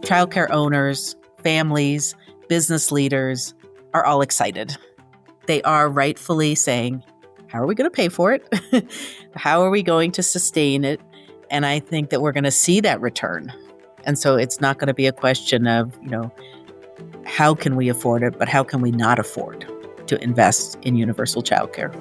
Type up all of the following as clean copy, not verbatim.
Childcare owners, families, business leaders are all excited. They are rightfully saying, how are we going to pay for it? How are we going to sustain it? And I think that we're going to see that return. And so it's not going to be a question of, how can we afford it, but how can we not afford to invest in universal childcare?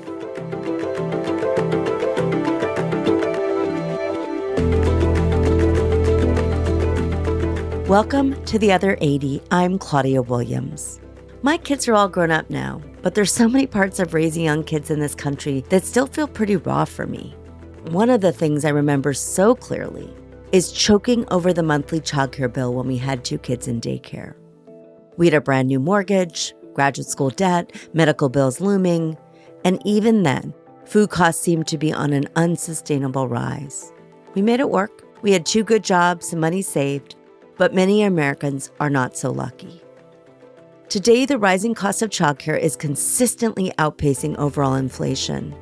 Welcome to The Other 80. I'm Claudia Williams. My kids are all grown up now, but there's so many parts of raising young kids in this country that still feel pretty raw for me. One of the things I remember so clearly is choking over the monthly childcare bill when we had 2 kids in daycare. We had a brand new mortgage, graduate school debt, medical bills looming, and even then, food costs seemed to be on an unsustainable rise. We made it work. We had 2 good jobs and money saved, but many Americans are not so lucky. Today, the rising cost of childcare is consistently outpacing overall inflation.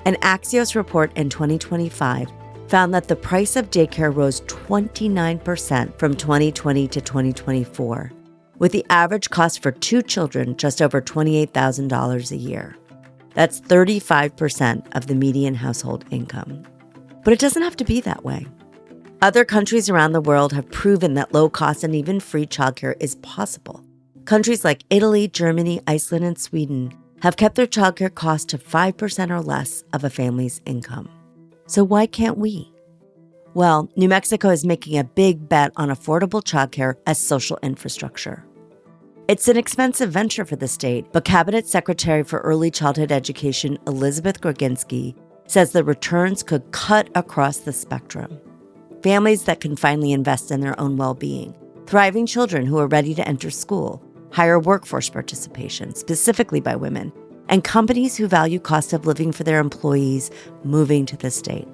An Axios report in 2025 found that the price of daycare rose 29% from 2020 to 2024, with the average cost for 2 children just over $28,000 a year. That's 35% of the median household income. But it doesn't have to be that way. Other countries around the world have proven that low-cost and even free childcare is possible. Countries like Italy, Germany, Iceland, and Sweden have kept their childcare cost to 5% or less of a family's income. So why can't we? Well, New Mexico is making a big bet on affordable childcare as social infrastructure. It's an expensive venture for the state, but Cabinet Secretary for Early Childhood Education Elizabeth Groginsky says the returns could cut across the spectrum. Families that can finally invest in their own well-being, thriving children who are ready to enter school, higher workforce participation, specifically by women, and companies who value cost of living for their employees moving to the state.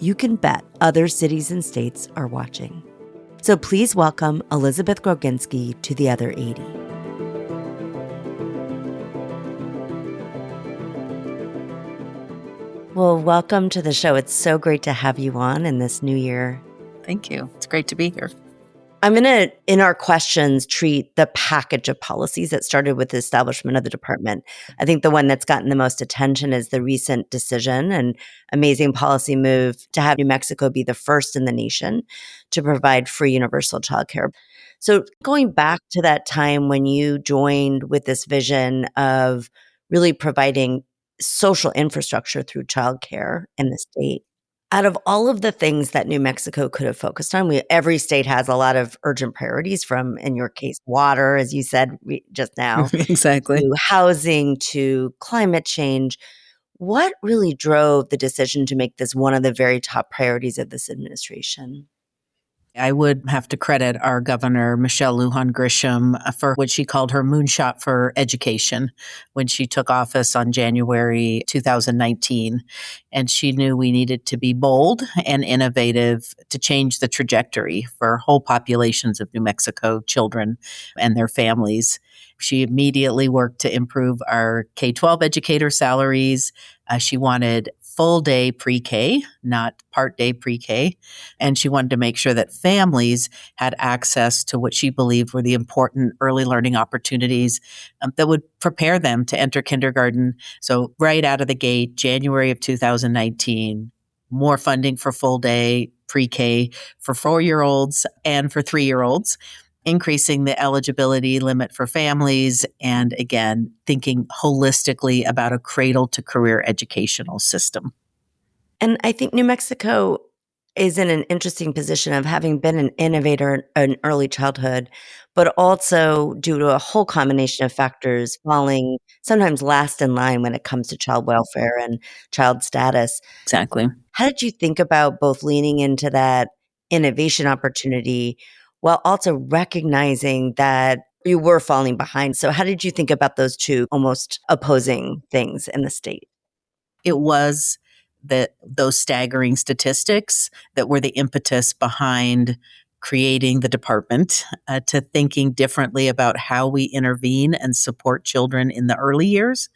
You can bet other cities and states are watching. So please welcome Elizabeth Groginsky to The Other 80. Well, welcome to the show. It's so great to have you on in this new year. Thank you. It's great to be here. I'm going to, in our questions, treat the package of policies that started with the establishment of the department. I think the one that's gotten the most attention is the recent decision and amazing policy move to have New Mexico be the first in the nation to provide free universal childcare. So going back to that time when you joined with this vision of really providing social infrastructure through childcare in the state, out of all of the things that New Mexico could have focused on, every state has a lot of urgent priorities from, in your case, water, as you said just now, Exactly. to housing, to climate change. What really drove the decision to make this one of the very top priorities of this administration? I would have to credit our Governor Michelle Lujan Grisham for what she called her moonshot for education when she took office on January 2019. And she knew we needed to be bold and innovative to change the trajectory for whole populations of New Mexico children and their families. She immediately worked to improve our K-12 educator salaries. She wanted full day pre-K, not part day pre-K. And she wanted to make sure that families had access to what she believed were the important early learning opportunities that would prepare them to enter kindergarten. So right out of the gate, January of 2019, more funding for full day pre-K for 4-year-olds and for 3-year-olds. Increasing the eligibility limit for families, and again, thinking holistically about a cradle-to-career educational system. And I think New Mexico is in an interesting position of having been an innovator in early childhood, but also due to a whole combination of factors falling sometimes last in line when it comes to child welfare and child status. Exactly. How did you think about both leaning into that innovation opportunity while also recognizing that you were falling behind? So how did you think about those two almost opposing things in the state? It was those staggering statistics that were the impetus behind creating the department to thinking differently about how we intervene and support children in the early years,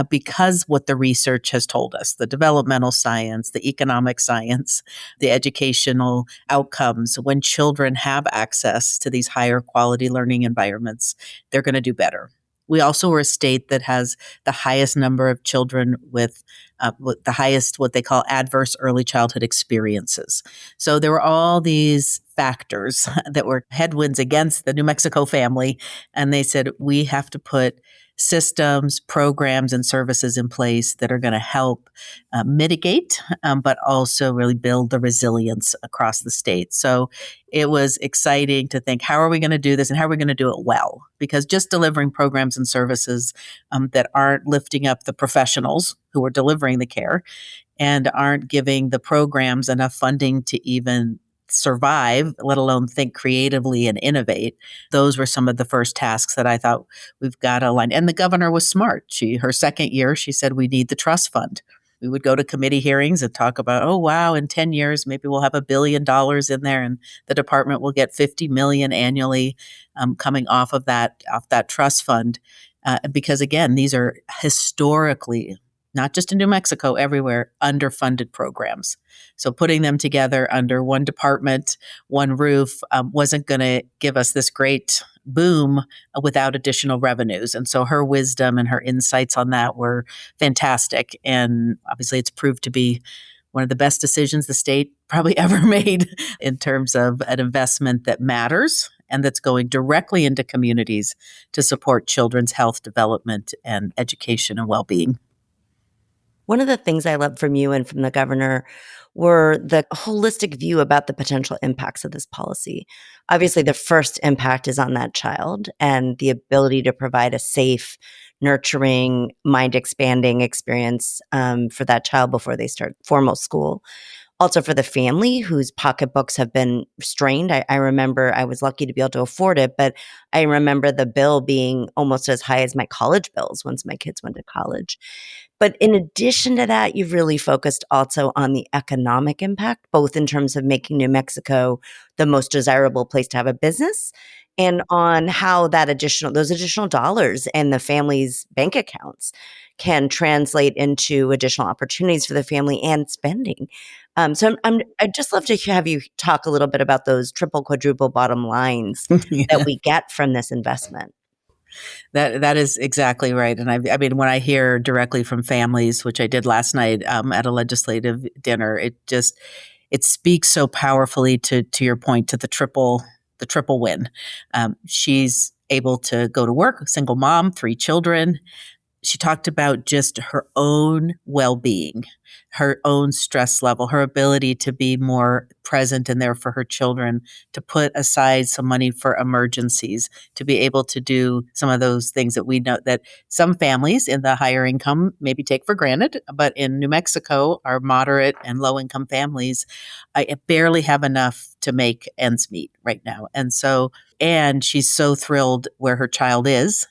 because what the research has told us, the developmental science, the economic science, the educational outcomes, when children have access to these higher quality learning environments, they're going to do better. We also are a state that has the highest number of children with the highest, what they call adverse early childhood experiences. So there were all these factors that were headwinds against the New Mexico family. And they said, we have to put systems, programs, and services in place that are going to help mitigate, but also really build the resilience across the state. So it was exciting to think, how are we going to do this and how are we going to do it well? Because just delivering programs and services that aren't lifting up the professionals who are delivering the care and aren't giving the programs enough funding to even survive, let alone think creatively and innovate. Those were some of the first tasks that I thought we've got to align. And the governor was smart. Her second year, she said, we need the trust fund. We would go to committee hearings and talk about, oh, wow, in 10 years, maybe we'll have $1 billion in there and the department will get 50 million annually coming off that trust fund. Because again, these are historically, not just in New Mexico, everywhere, underfunded programs. So putting them together under one department, one roof, wasn't going to give us this great boom without additional revenues. And so her wisdom and her insights on that were fantastic. And obviously it's proved to be one of the best decisions the state probably ever made in terms of an investment that matters and that's going directly into communities to support children's health development and education and well-being. One of the things I loved from you and from the governor were the holistic view about the potential impacts of this policy. Obviously, the first impact is on that child and the ability to provide a safe, nurturing, mind-expanding experience for that child before they start formal school. Also for the family whose pocketbooks have been strained. I remember I was lucky to be able to afford it, but I remember the bill being almost as high as my college bills once my kids went to college. But in addition to that, you've really focused also on the economic impact, both in terms of making New Mexico the most desirable place to have a business and on how those additional dollars in the family's bank accounts can translate into additional opportunities for the family and spending. I'd just love to have you talk a little bit about those triple, quadruple bottom lines that we get from this investment. That is exactly right. And I mean, when I hear directly from families, which I did last night at a legislative dinner, it speaks so powerfully to your point, to the triple win. She's able to go to work, single mom, 3 children. She talked about just her own well-being, her own stress level, her ability to be more present and there for her children, to put aside some money for emergencies, to be able to do some of those things that we know that some families in the higher income maybe take for granted. But in New Mexico, our moderate and low income families barely have enough to make ends meet right now. And she's so thrilled where her child is,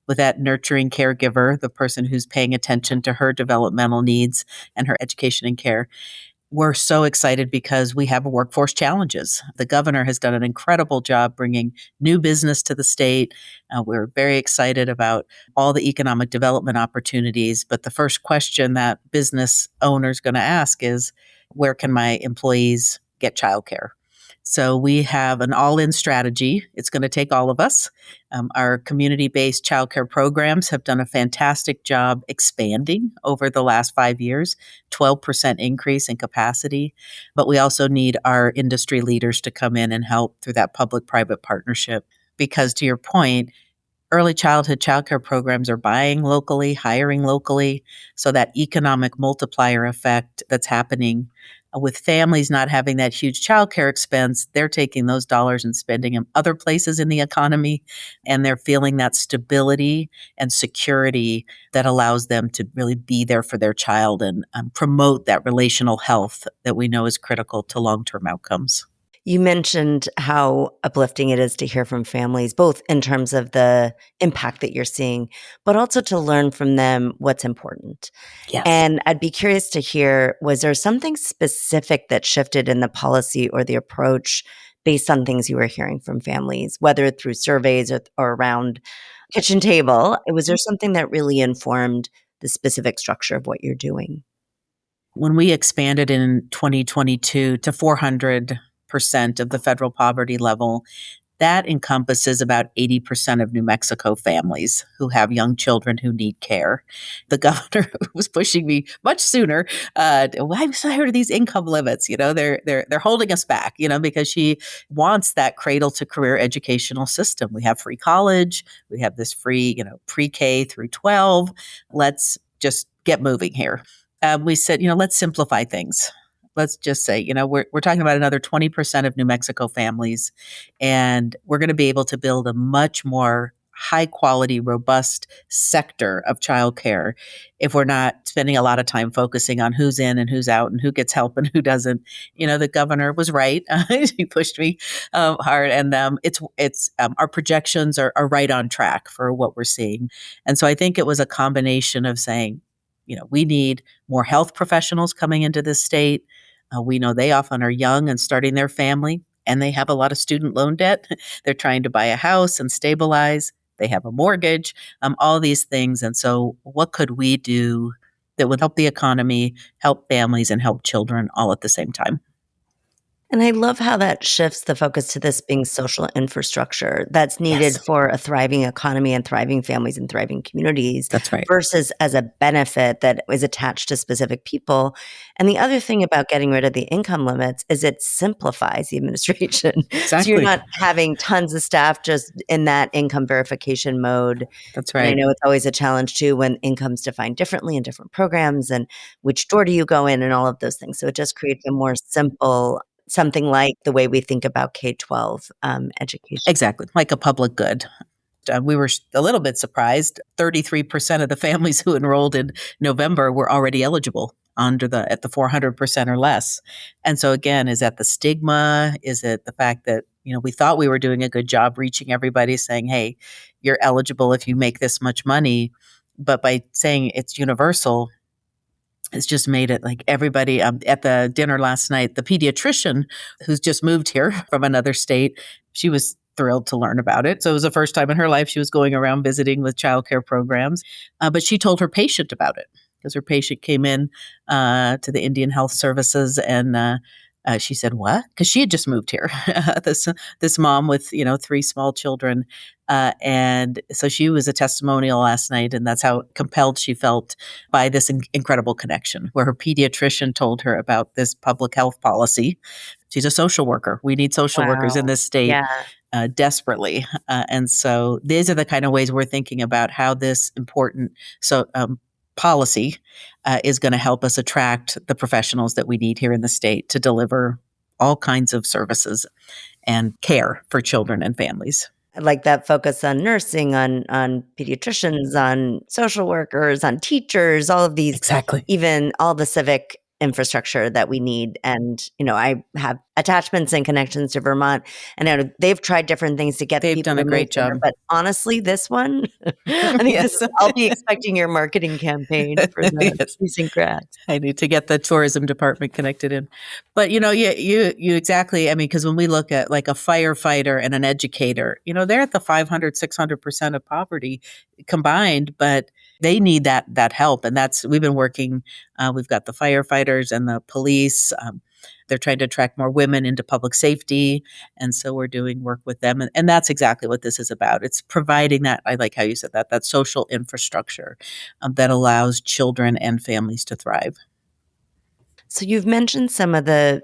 with that nurturing caregiver, the person who's paying attention to her developmental needs and her education and care. We're so excited because we have workforce challenges. The governor has done an incredible job bringing new business to the state. We're very excited about all the economic development opportunities. But the first question that business owners going to ask is, where can my employees get childcare? So we have an all-in strategy. It's going to take all of us. Our community-based childcare programs have done a fantastic job expanding over the last 5 years, 12% increase in capacity. But we also need our industry leaders to come in and help through that public-private partnership. Because to your point, early childhood childcare programs are buying locally, hiring locally. So that economic multiplier effect that's happening with families not having that huge childcare expense, they're taking those dollars and spending them other places in the economy. And they're feeling that stability and security that allows them to really be there for their child and promote that relational health that we know is critical to long-term outcomes. You mentioned how uplifting it is to hear from families, both in terms of the impact that you're seeing, but also to learn from them what's important. Yes. And I'd be curious to hear, was there something specific that shifted in the policy or the approach based on things you were hearing from families, whether through surveys or around kitchen table? Was there something that really informed the specific structure of what you're doing? When we expanded in 2022 to 400% of the federal poverty level, that encompasses about 80% of New Mexico families who have young children who need care. The governor was pushing me much sooner. I'm tired of these income limits. They're holding us back. Because she wants that cradle to career educational system. We have free college. We have this free, pre-K through 12. Let's just get moving here. We said, let's simplify things. Let's just say, we're talking about another 20% of New Mexico families, and we're going to be able to build a much more high quality, robust sector of childcare if we're not spending a lot of time focusing on who's in and who's out and who gets help and who doesn't. The governor was right. He pushed me hard, and it's our projections are right on track for what we're seeing. And so I think it was a combination of saying, we need more health professionals coming into this state. We know they often are young and starting their family, and they have a lot of student loan debt. They're trying to buy a house and stabilize. They have a mortgage, all these things. And so what could we do that would help the economy, help families, and help children all at the same time? And I love how that shifts the focus to this being social infrastructure that's needed Yes, for a thriving economy and thriving families and thriving communities that's right. versus as a benefit that is attached to specific people. And the other thing about getting rid of the income limits is it simplifies the administration. So you're Exactly. not having tons of staff just in that income verification mode. That's And I right. know it's always a challenge too when income's defined differently in different programs and which door do you go in and all of those things. So it just creates a more simple something like the way we think about K-12 education. Exactly. Like a public good. We were a little bit surprised. 33% of the families who enrolled in November were already eligible at the 400% or less. And so again, is that the stigma? Is it the fact that, we thought we were doing a good job reaching everybody saying, hey, you're eligible if you make this much money. But by saying it's universal, it's just made it like everybody at the dinner last night, the pediatrician who's just moved here from another state, she was thrilled to learn about it. So it was the first time in her life she was going around visiting with childcare programs. But she told her patient about it because her patient came in to the Indian Health Services and she said, "What?" Because she had just moved here. this mom with 3 small children, and so she was a testimonial last night, and that's how compelled she felt by this incredible connection, where her pediatrician told her about this public health policy. She's a social worker. We need social workers in Wow. this state Yeah. desperately, and so these are the kind of ways we're thinking about how this important policy is going to help us attract the professionals that we need here in the state to deliver all kinds of services and care for children and families. Like that focus on nursing, on pediatricians, on social workers, on teachers, all of these, Exactly. even all the civic infrastructure that we need. And, I have attachments and connections to Vermont, and I know they've tried different things to get They've people done to a move great there. job. But honestly, this one, I think Yes. I'll be expecting your marketing campaign for the Yes. recent grads. I need to get the tourism department connected in. But you exactly. I mean, because when we look at like a firefighter and an educator, they're at the 500, 600% of poverty combined, but they need that help. And we've been working. We've got the firefighters and the police. They're trying to attract more women into public safety. And so we're doing work with them. And that's exactly what this is about. It's providing that, I like how you said that social infrastructure that allows children and families to thrive. So you've mentioned some of the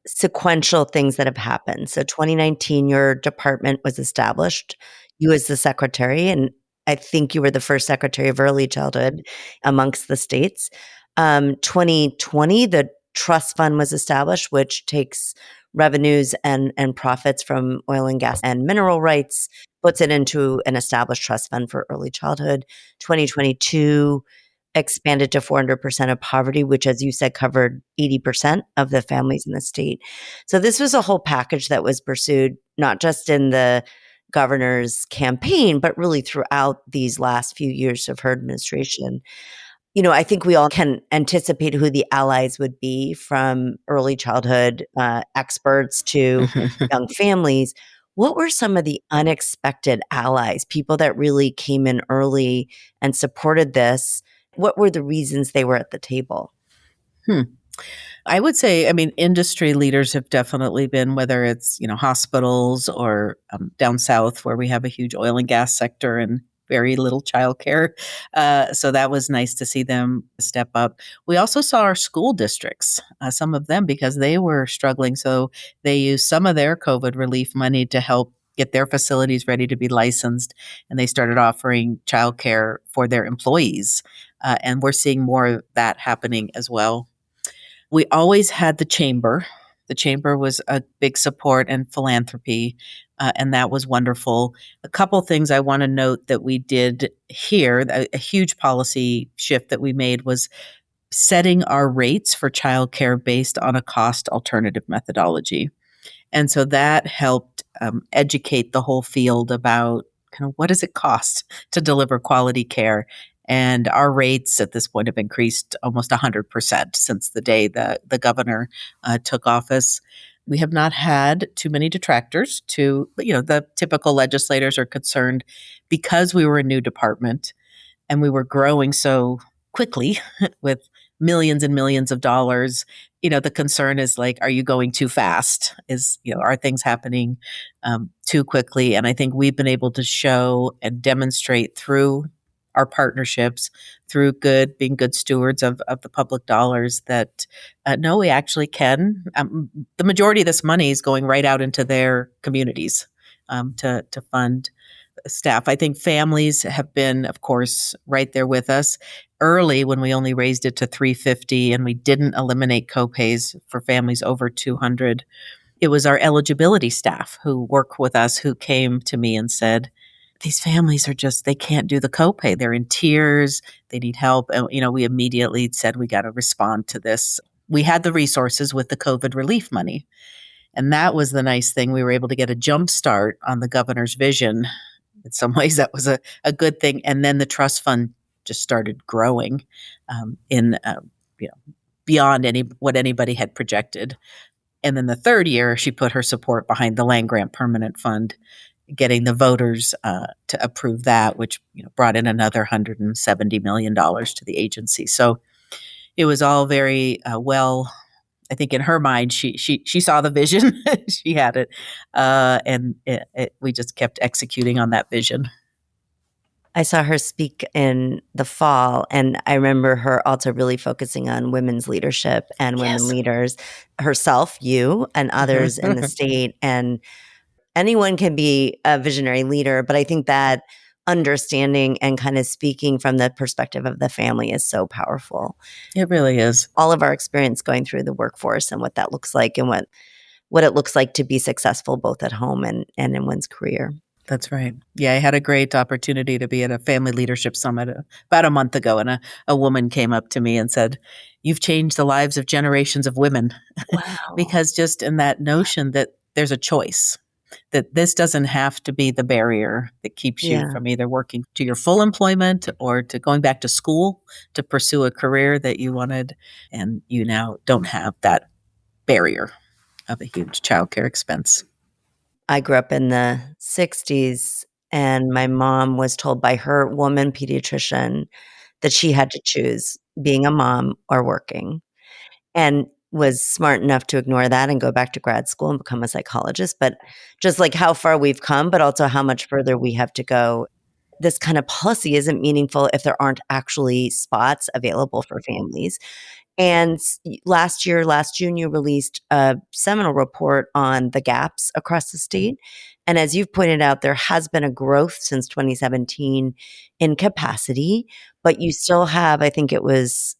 sequential things that have happened. So 2019, your department was established, you as the secretary, and I think you were the first secretary of early childhood amongst the states. 2020, the trust fund was established, which takes revenues and profits from oil and gas and mineral rights, puts it into an established trust fund for early childhood. 2022 expanded to 400% of poverty, which, as you said, covered 80% of the families in the state. So this was a whole package that was pursued, not just in the governor's campaign, but really throughout these last few years of her administration. I think we all can anticipate who the allies would be, from early childhood experts to young families. What were some of the unexpected allies, people that really came in early and supported this? What were the reasons they were at the table? Hmm. I would say, I mean, industry leaders have definitely been, whether it's, hospitals or down south where we have a huge oil and gas sector and very little childcare. So that was nice to see them step up. We also saw our school districts, some of them, because they were struggling. So they used some of their COVID relief money to help get their facilities ready to be licensed. And they started offering childcare for their employees. And we're seeing more of that happening as well. We always had the chamber. The chamber was a big support and philanthropy, and that was wonderful. A couple things I want to note that we did here, a huge policy shift that we made was setting our rates for childcare based on a cost alternative methodology. And so that helped educate the whole field about kind of what does it cost to deliver quality care. And our rates at this point have increased almost 100% since the day the governor took office. We have not had too many detractors. The typical legislators are concerned because we were a new department and we were growing so quickly with millions and millions of dollars. The concern is like, are you going too fast? Are things happening too quickly? And I think we've been able to show and demonstrate through our partnerships, through being good stewards of the public dollars, that no, we actually can. The majority of this money is going right out into their communities to fund staff. I think families have been, of course, right there with us early when we only raised it to $350 and we didn't eliminate copays for families over 200. It was our eligibility staff who work with us who came to me and said, these families they can't do the copay. They're in tears. They need help. And, we immediately said, we got to respond to this. We had the resources with the COVID relief money. And that was the nice thing. We were able to get a jump start on the governor's vision. In some ways, that was a good thing. And then the trust fund just started growing beyond what anybody had projected. And then the third year, she put her support behind the land grant permanent fund, getting the voters to approve that, which brought in another $170 million to the agency. So it was all very well. I think in her mind, she saw the vision, she had it, and we just kept executing on that vision. I saw her speak in the fall, and I remember her also really focusing on women's leadership and women Yes. leaders, herself, you, and others in the state. And anyone can be a visionary leader, but I think that understanding and kind of speaking from the perspective of the family is so powerful. It really is. All of our experience going through the workforce and what that looks like, and what it looks like to be successful both at home and in one's career. That's right. Yeah, I had a great opportunity to be at a family leadership summit about a month ago, and a woman came up to me and said, "You've changed the lives of generations of women." Wow. Because just in that notion that there's a choice, that this doesn't have to be the barrier that keeps you from either working to your full employment or to going back to school to pursue a career that you wanted, and you now don't have that barrier of a huge childcare expense. I grew up in the 60s, and my mom was told by her woman pediatrician that she had to choose being a mom or working, and was smart enough to ignore that and go back to grad school and become a psychologist. But just like how far we've come, but also how much further we have to go. This kind of policy isn't meaningful if there aren't actually spots available for families. And last June, you released a seminal report on the gaps across the state. And as you've pointed out, there has been a growth since 2017 in capacity, but you still have, I think it was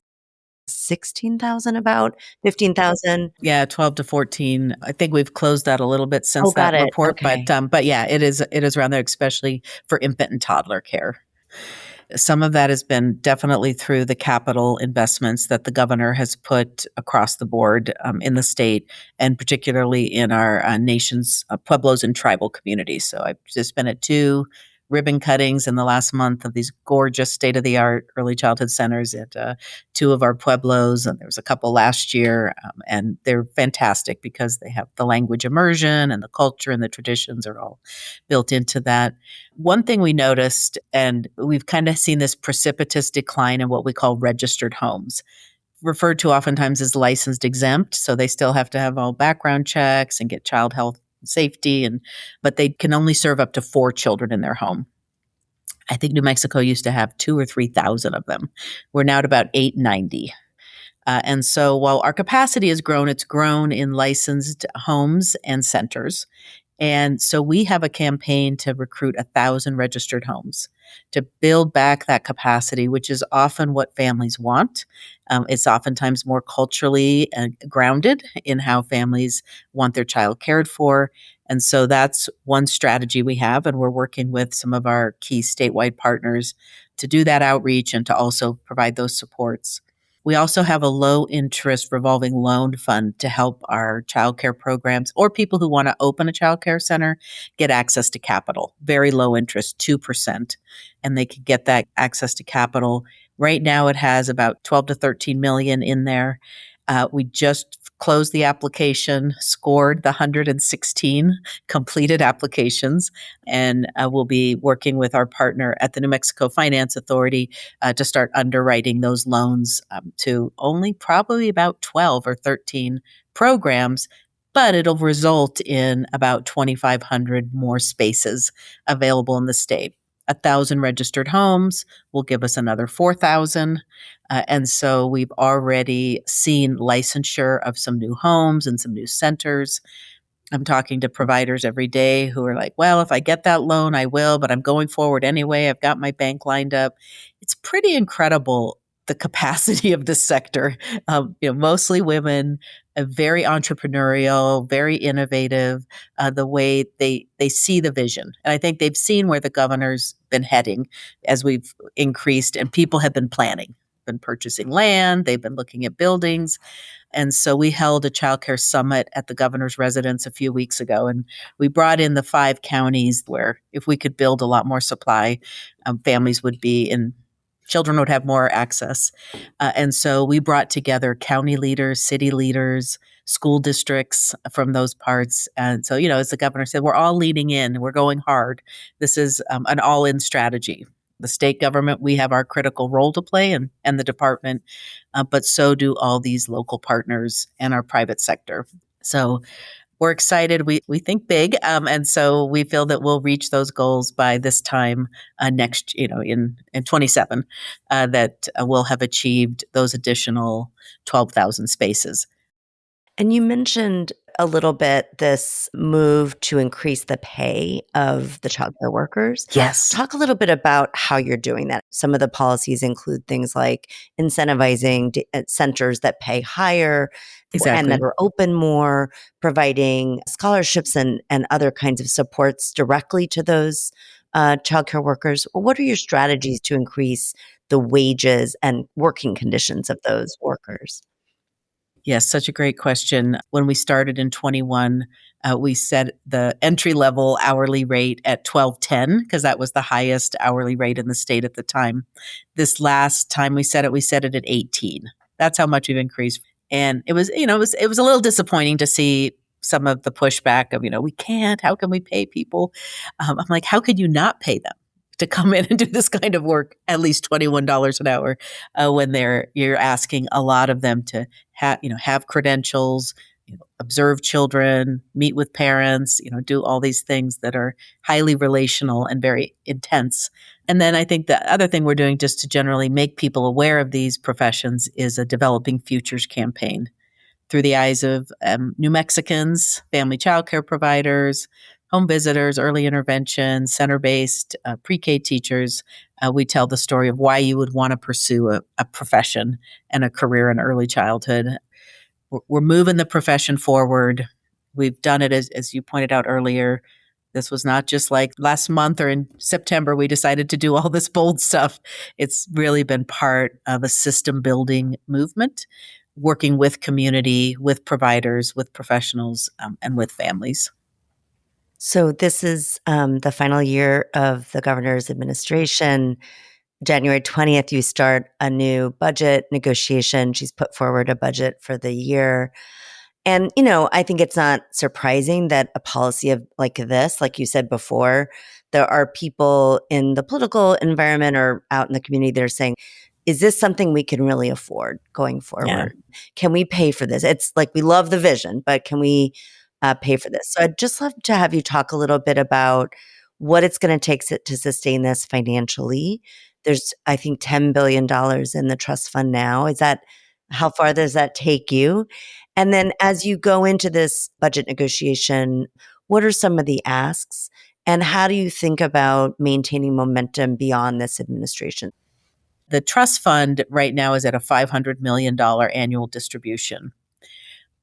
16,000, about 15,000. Yeah, 12 to 14. I think we've closed that a little bit since Oh, got that it. report, Okay. but yeah, it is around there, especially for infant and toddler care. Some of that has been definitely through the capital investments that the governor has put across the board in the state, and particularly in our nation's pueblos and tribal communities. So I've just been at two ribbon cuttings in the last month of these gorgeous state-of-the-art early childhood centers at two of our pueblos. And there was a couple last year, and they're fantastic because they have the language immersion and the culture and the traditions are all built into that. One thing we noticed, and we've kind of seen this precipitous decline in what we call registered homes, referred to oftentimes as licensed exempt. So they still have to have all background checks and get child health and safety, but they can only serve up to 4 children in their home. I think New Mexico used to have 2,000 or 3,000 of them. We're now at about 890. And so while our capacity has grown, it's grown in licensed homes and centers. And so we have a campaign to recruit 1,000 registered homes to build back that capacity, which is often what families want. It's oftentimes more culturally grounded in how families want their child cared for. And so that's one strategy we have. And we're working with some of our key statewide partners to do that outreach and to also provide those supports. We also have a low interest revolving loan fund to help our childcare programs or people who want to open a childcare center get access to capital. Very low interest, 2%. And they can get that access to capital. Right now it has about 12 to 13 million in there. We just closed the application, scored the 116 completed applications, and we'll be working with our partner at the New Mexico Finance Authority to start underwriting those loans to only probably about 12 or 13 programs, but it'll result in about 2,500 more spaces available in the state. 1,000 registered homes will give us another 4,000. And so we've already seen licensure of some new homes and some new centers. I'm talking to providers every day who are like, well, if I get that loan, I will, but I'm going forward anyway. I've got my bank lined up. It's pretty incredible, the capacity of this sector. Mostly women, very entrepreneurial, very innovative, the way they see the vision. And I think they've seen where the governor's been heading as we've increased and people have been planning, been purchasing land, they've been looking at buildings. And so we held a childcare summit at the governor's residence a few weeks ago, and we brought in the 5 counties where if we could build a lot more supply, families would be in, children would have more access. And so we brought together county leaders, city leaders, school districts from those parts. And so, as the governor said, we're all leaning in, we're going hard. This is an all-in strategy. The state government, we have our critical role to play and the department, but so do all these local partners and our private sector. So we're excited. We think big. And so we feel that we'll reach those goals by this time next, in 27, that we'll have achieved those additional 12,000 spaces. And you mentioned a little bit this move to increase the pay of the childcare workers. Yes. Talk a little bit about how you're doing that. Some of the policies include things like incentivizing centers that pay higher and that are open more, providing scholarships and other kinds of supports directly to those childcare workers. What are your strategies to increase the wages and working conditions of those workers? Yes, such a great question. When we started in 21, we set the entry-level hourly rate at $12.10 because that was the highest hourly rate in the state at the time. This last time we set it at 18. That's how much we've increased. And it was, it was a little disappointing to see some of the pushback of, we can't, how can we pay people? I'm like, how could you not pay them to come in and do this kind of work, at least $21 an hour, when you're asking a lot of them to have credentials, observe children, meet with parents, do all these things that are highly relational and very intense. And then I think the other thing we're doing just to generally make people aware of these professions is a Developing Futures campaign through the eyes of New Mexicans, family childcare providers, home visitors, early intervention, center-based pre-K teachers. We tell the story of why you would want to pursue a profession and a career in early childhood. We're moving the profession forward. We've done it, as you pointed out earlier. This was not just like last month or in September, we decided to do all this bold stuff. It's really been part of a system-building movement, working with community, with providers, with professionals, and with families. So this is the final year of the governor's administration. January 20th, you start a new budget negotiation. She's put forward a budget for the year. And, I think it's not surprising that a policy of like this, like you said before, there are people in the political environment or out in the community that are saying, is this something we can really afford going Yeah. forward? Can we pay for this? It's like we love the vision, but can we pay for this? So I'd just love to have you talk a little bit about what it's going to take to sustain this financially. There's, I think, $10 billion in the trust fund now. How far does that take you? And then as you go into this budget negotiation, what are some of the asks? And how do you think about maintaining momentum beyond this administration? The trust fund right now is at a $500 million annual distribution.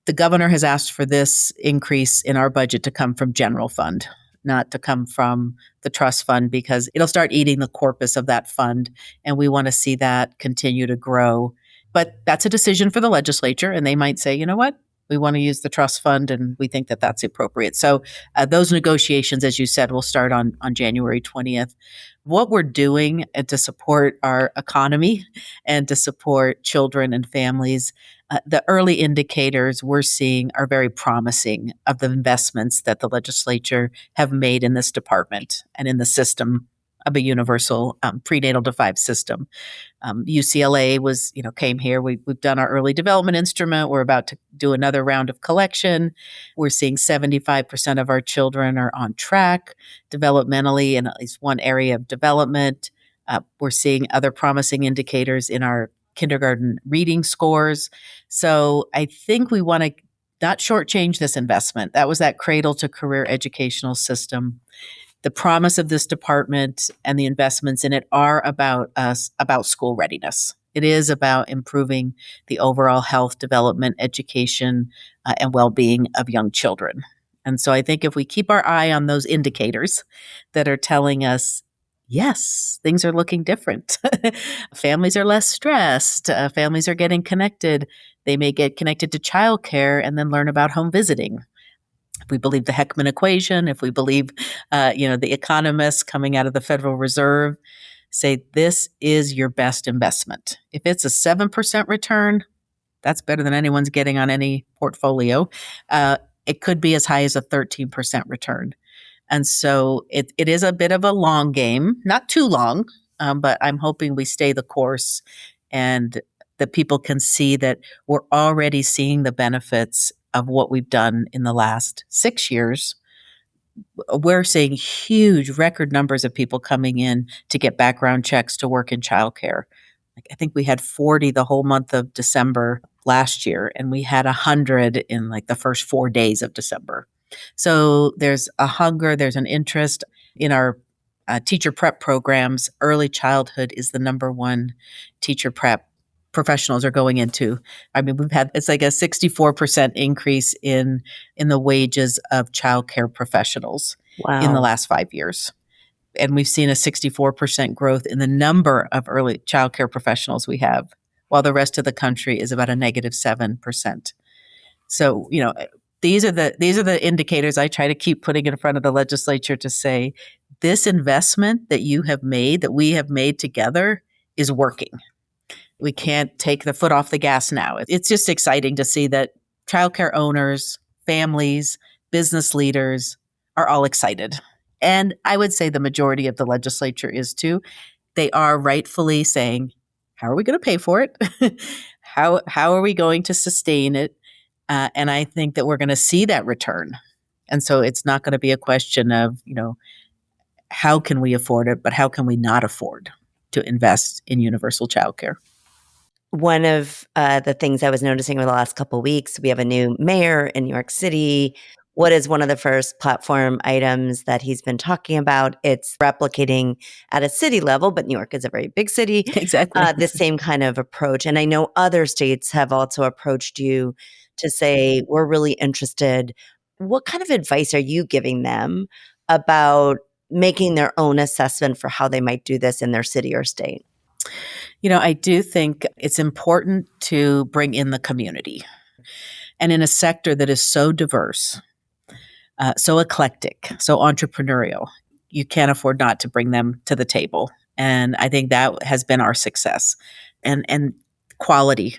The governor has asked for this increase in our budget to come from general fund, not to come from the trust fund, because it'll start eating the corpus of that fund. And we want to see that continue to grow. But that's a decision for the legislature. And they might say, you know what? We want to use the trust fund and we think that that's appropriate. So those negotiations, as you said, will start on January 20th. What we're doing to support our economy and to support children and families, the early indicators we're seeing are very promising of the investments that the legislature have made in this department and in the system of a universal prenatal to 5 system. UCLA came here. We've done our early development instrument. We're about to do another round of collection. We're seeing 75% of our children are on track developmentally in at least one area of development. We're seeing other promising indicators in our kindergarten reading scores. So I think we want to not shortchange this investment. That was that cradle-to-career educational system. The promise of this department and the investments in it are about school readiness. It is about improving the overall health, development, education, and well-being of young children. And so I think if we keep our eye on those indicators that are telling us, yes, things are looking different. Families are less stressed. Families are getting connected. They may get connected to childcare and then learn about home visiting. If we believe the Heckman equation, if we believe, the economists coming out of the Federal Reserve say this is your best investment. If it's a 7% return, that's better than anyone's getting on any portfolio. It could be as high as a 13% return. And so it is a bit of a long game, not too long, but I'm hoping we stay the course and that people can see that we're already seeing the benefits of what we've done in the last 6 years. We're seeing huge record numbers of people coming in to get background checks to work in childcare. I think we had 40 the whole month of December last year, and we had 100 in the first 4 days of December. So there's a hunger, there's an interest in our teacher prep programs. Early childhood is the number one teacher prep professionals are going into. I mean, it's like a 64% increase in the wages of childcare professionals in the Wow. last 5 years. And we've seen a 64% growth in the number of early childcare professionals we have, while the rest of the country is about a negative 7%. So, these are the indicators I try to keep putting in front of the legislature to say, this investment that you have made, that we have made together, is working. We can't take the foot off the gas now. It's just exciting to see that childcare owners, families, business leaders are all excited. And I would say the majority of the legislature is too. They are rightfully saying, how are we going to pay for it? How are we going to sustain it? And I think that we're going to see that return. And so it's not going to be a question of, how can we afford it, but how can we not afford to invest in universal childcare? One of the things I was noticing over the last couple of weeks, we have a new mayor in New York City. What is one of the first platform items that he's been talking about? It's replicating at a city level, but New York is a very big city, Exactly. the same kind of approach. And I know other states have also approached you to say, we're really interested. What kind of advice are you giving them about making their own assessment for how they might do this in their city or state? I do think it's important to bring in the community. And in a sector that is so diverse, so eclectic, so entrepreneurial. You can't afford not to bring them to the table. And I think that has been our success. And quality.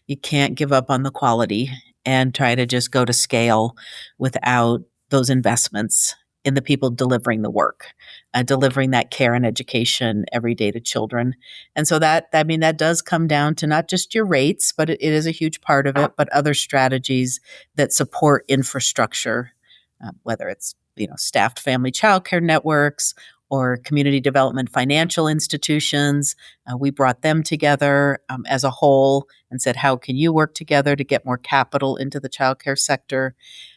You can't give up on the quality and try to just go to scale without those investments in the people delivering the work, delivering that care and education every day to children. And so that, I mean, that does come down to not just your rates, but it is a huge part of it, but other strategies that support infrastructure, whether it's staffed family childcare networks or community development financial institutions. We brought them together as a whole and said, how can you work together to get more capital into the childcare sector?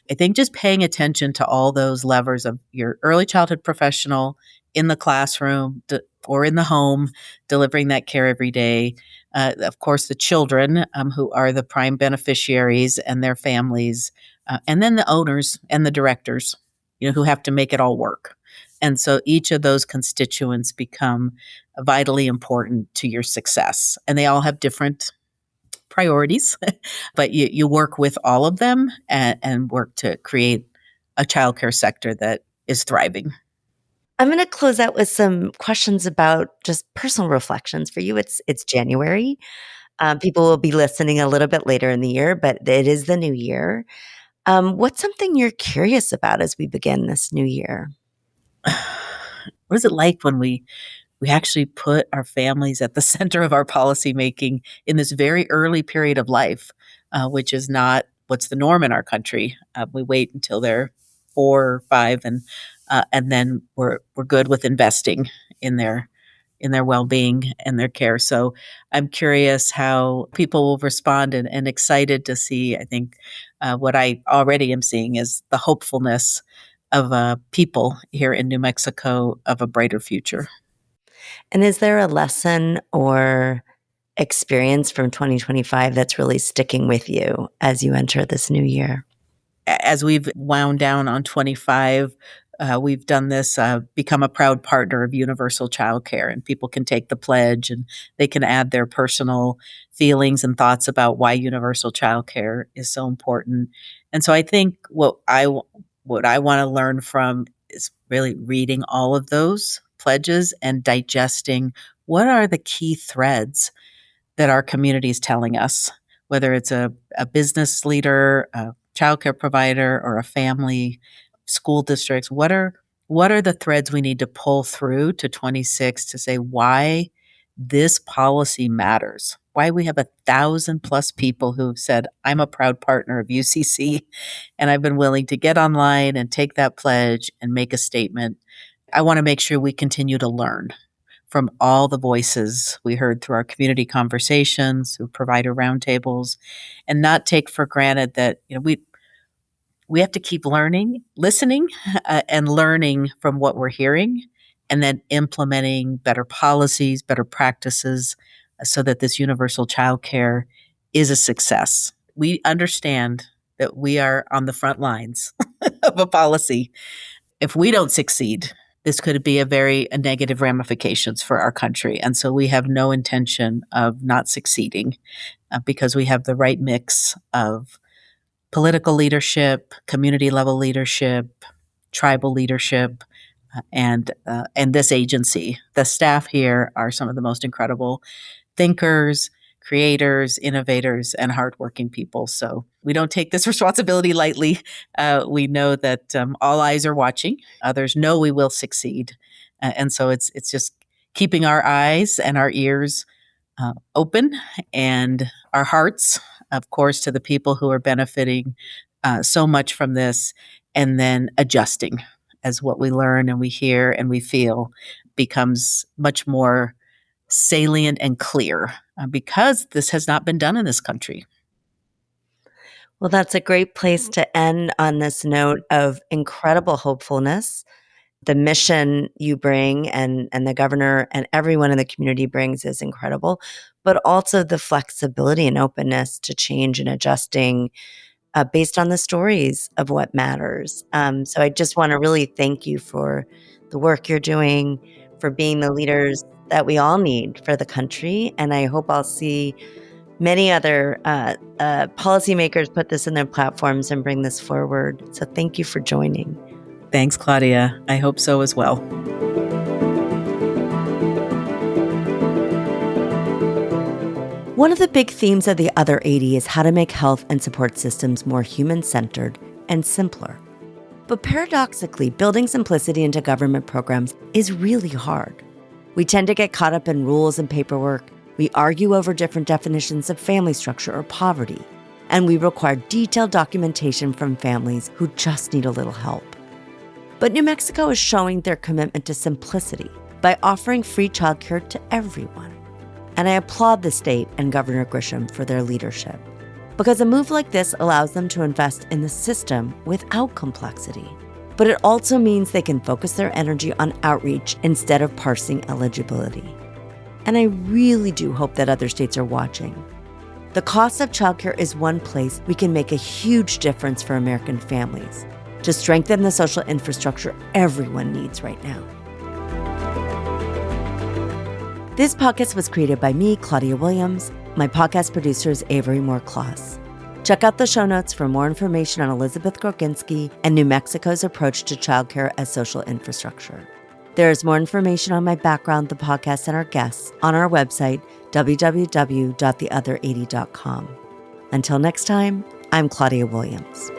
I think just paying attention to all those levers of your early childhood professional in the classroom or in the home, delivering that care every day. Of course, the children who are the prime beneficiaries and their families, and then the owners and the directors, who have to make it all work. And so each of those constituents become vitally important to your success. And they all have different priorities, but you work with all of them and work to create a childcare sector that is thriving. I'm going to close out with some questions about just personal reflections for you. It's January. People will be listening a little bit later in the year, but it is the new year. What's something you're curious about as we begin this new year? What is it like when we actually put our families at the center of our policymaking in this very early period of life, which is not what's the norm in our country? We wait until they're 4 or 5, and then we're good with investing in their well-being and their care. So I'm curious how people will respond, and excited to see. I think what I already am seeing is the hopefulness of people here in New Mexico of a brighter future. And is there a lesson or experience from 2025 that's really sticking with you as you enter this new year? As we've wound down on 25, we've done this, become a proud partner of universal childcare, and people can take the pledge and they can add their personal feelings and thoughts about why universal childcare is so important. And so I think what I want to learn from is really reading all of those pledges and digesting what are the key threads that our community is telling us, whether it's a business leader, a childcare provider, or a family, school districts. What are the threads we need to pull through to 26 to say why this policy matters? Why we have 1,000 plus people who've said, I'm a proud partner of UCC, and I've been willing to get online and take that pledge and make a statement. I want to make sure we continue to learn from all the voices we heard through our community conversations, through provider roundtables, and not take for granted that we have to keep learning, listening, and learning from what we're hearing, and then implementing better policies, better practices, so that this universal childcare is a success. We understand that we are on the front lines of a policy. If we don't succeed, this could be a negative ramifications for our country. And so we have no intention of not succeeding, because we have the right mix of political leadership, community level leadership, tribal leadership, and this agency. The staff here are some of the most incredible thinkers, creators, innovators, and hardworking people. So we don't take this responsibility lightly. We know that all eyes are watching. Others know we will succeed, and so it's just keeping our eyes and our ears open, and our hearts, of course, to the people who are benefiting so much from this, and then adjusting as what we learn and we hear and we feel becomes much more salient and clear, because this has not been done in this country. Well, that's a great place to end on this note of incredible hopefulness. The mission you bring and the governor and everyone in the community brings is incredible, but also the flexibility and openness to change and adjusting based on the stories of what matters. So I just want to really thank you for the work you're doing, for being the leaders that we all need for the country. And I hope I'll see Many other policymakers put this in their platforms and bring this forward. So thank you for joining. Thanks, Claudia. I hope so as well. One of the big themes of The Other 80 is how to make health and support systems more human-centered and simpler. But paradoxically, building simplicity into government programs is really hard. We tend to get caught up in rules and paperwork. We argue over different definitions of family structure or poverty. And we require detailed documentation from families who just need a little help. But New Mexico is showing their commitment to simplicity by offering free childcare to everyone. And I applaud the state and Governor Grisham for their leadership, because a move like this allows them to invest in the system without complexity. But it also means they can focus their energy on outreach instead of parsing eligibility. And I really do hope that other states are watching. The cost of childcare is one place we can make a huge difference for American families to strengthen the social infrastructure everyone needs right now. This podcast was created by me, Claudia Williams. My podcast producer is Avery Moore-Kloss. Check out the show notes for more information on Elizabeth Groginsky and New Mexico's approach to childcare as social infrastructure. There is more information on my background, the podcast, and our guests on our website, www.theother80.com. Until next time, I'm Claudia Williams.